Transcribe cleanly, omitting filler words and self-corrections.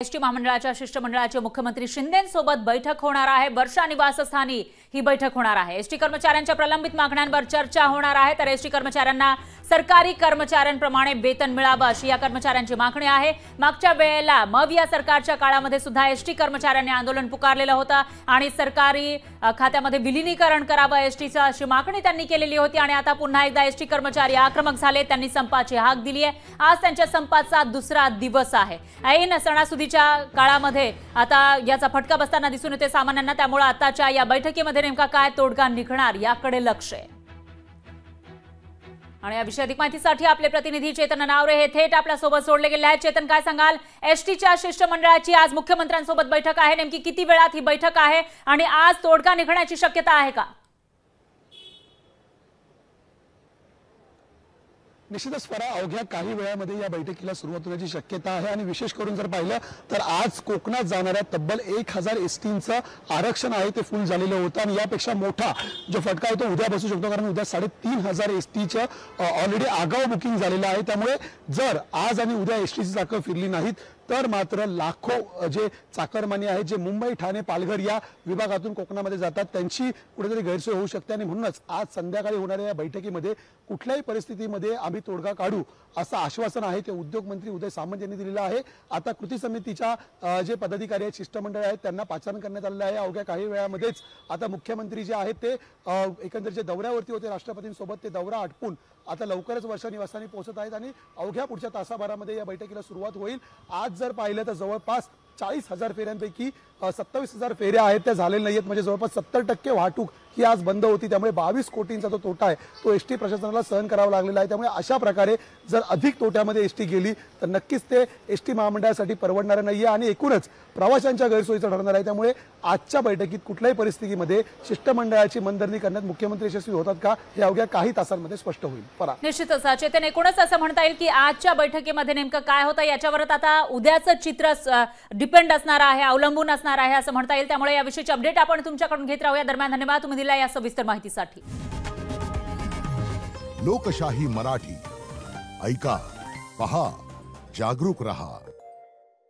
ST महामंडळाच्या शिष्टमंडळाची मुख्यमंत्री शिंदेंसोबत बैठक होणार आहे। वर्षा निवासस्थानी ही बैठक होणार आहे। एसटी कर्मचाऱ्यांच्या प्रलंबित मागण्यांवर चर्चा होणार आहे। तर एसटी कर्मचाऱ्यांना सरकारी कर्मचाऱ्यांप्रमाणे वेतन मिळावं अशी या कर्मचाऱ्यांची मागणी आहे। मागच्या वेळेला मविया सरकारच्या काळामध्ये सुद्धा एसटी कर्मचाऱ्यांनी आंदोलन पुकारलेलं होतं आणि सरकारी खात्यामध्ये विलीनीकरण करावं एसटीचं अशी मागणी त्यांनी केलेली होती आणि आता पुन्हा एकदा एसटी कर्मचारी आक्रमक झाले। त्यांनी संपाची हाक दिली आहे। आज त्यांच्या संपाचा दुसरा दिवस आहे। ऐन सणासुदीच्या काळामध्ये आता याचा फटका बसताना दिसून येते सामान्यांना। त्यामुळे आताच्या या बैठकीमध्ये नेमका काय तोडगा निघणार याकडे लक्ष आहे। आणि या विषयी अधिक माहितीसाठी आपले प्रतिनिधी चेतन नावरे हे थेट आपल्या सोबत जोडले गेले आहेत। चेतन, काय सांगाल, एसटीच्या शिष्टमंडळाची आज मुख्यमंत्र्यांसोबत बैठक आहे, नेमकी किती वेळात ही बैठक आहे आणि आज तोडगा निघण्याची शक्यता आहे का? निश्चितच फरा अवघ्या काही वेळामध्ये या बैठकीला सुरुवात होण्याची शक्यता आहे आणि विशेष करून जर पाहिलं तर आज कोकणात जाणाऱ्या तब्बल 1000 एसटींचं आरक्षण आहे ते फुल झालेलं होतं आणि यापेक्षा मोठा जो फटका आहे तो उद्या बसू शकतो, कारण उद्या 3500 एसटीचं ऑलरेडी आगाऊ बुकिंग झालेलं आहे। त्यामुळे जर आज आणि उद्या एसटीची चाकं फिरली नाहीत तर मात्र लाखो जे चाकरमानी आहेत जे मुंबई, ठाणे, पालघर या विभागातून कोकणामध्ये जातात त्यांची कुठेतरी गैरसोय होऊ शकते आणि म्हणूनच आज संध्याकाळी होणाऱ्या या बैठकीमध्ये कुठल्याही परिस्थितीमध्ये आम्ही तोडगा काढू असं आश्वासन आहे ते उद्योग मंत्री उदय सामंत यांनी दिलेलं आहे। आता कृती समितीच्या जे पदाधिकारी आहेत, शिष्टमंडळ आहेत, त्यांना पाचारण करण्यात आलेलं आहे। अवघ्या काही वेळामध्येच आता मुख्यमंत्री जे आहेत ते एकंदर जे दौऱ्यावरती होते राष्ट्रपतींसोबत ते दौरा आटपून आता लवकरच वर्षा निवासस्थानी पोहोचत आहेत आणि अवघ्या पुढच्या तासाभरामध्ये या बैठकीला सुरुवात होईल। आज जर पाहिलं तर जवळपास 40,000 फेऱ्यांपैकी 27,000 फेऱ्या आहेत त्या झालेल्या नाहीत, म्हणजे जवळपास 70% वाहतूक ही आज बंद होती। त्यामुळे 22 कोटींचा जो तोटा आहे तो एसटी प्रशासनाला सहन करावा लागलेला आहे। त्यामुळे अशा प्रकारे जर अधिक तोट्यामध्ये एसटी गेली तर नक्कीच ते एसटी महामंडळासाठी परवडणार नाहीये आणि एकूणच प्रवाशांच्या गैरसोयीचं ठरणार आहे। त्यामुळे आजच्या बैठकीत कुठल्याही परिस्थितीमध्ये शिष्टमंडळाची मनधरणी करण्यात मुख्यमंत्री यशस्वी होतात का हे अवघ्या काही तासांमध्ये स्पष्ट होईल। निश्चितच चेतन, एकूणच असं म्हणता येईल की आजच्या बैठकीमध्ये नेमकं काय होतं याच्यावर आता उद्याचं चित्र डिपेंड असणार आहे, अवलंबून असणार आहे असं म्हणता येईल। त्यामुळे याविषयीची अपडेट आपण तुमच्याकडून घेत राहूया। दरम्यान धन्यवाद तुम्ही दिला या सविस्तर माहितीसाठी। लोकशाही मराठी ऐका, पहा, जागरूक रहा।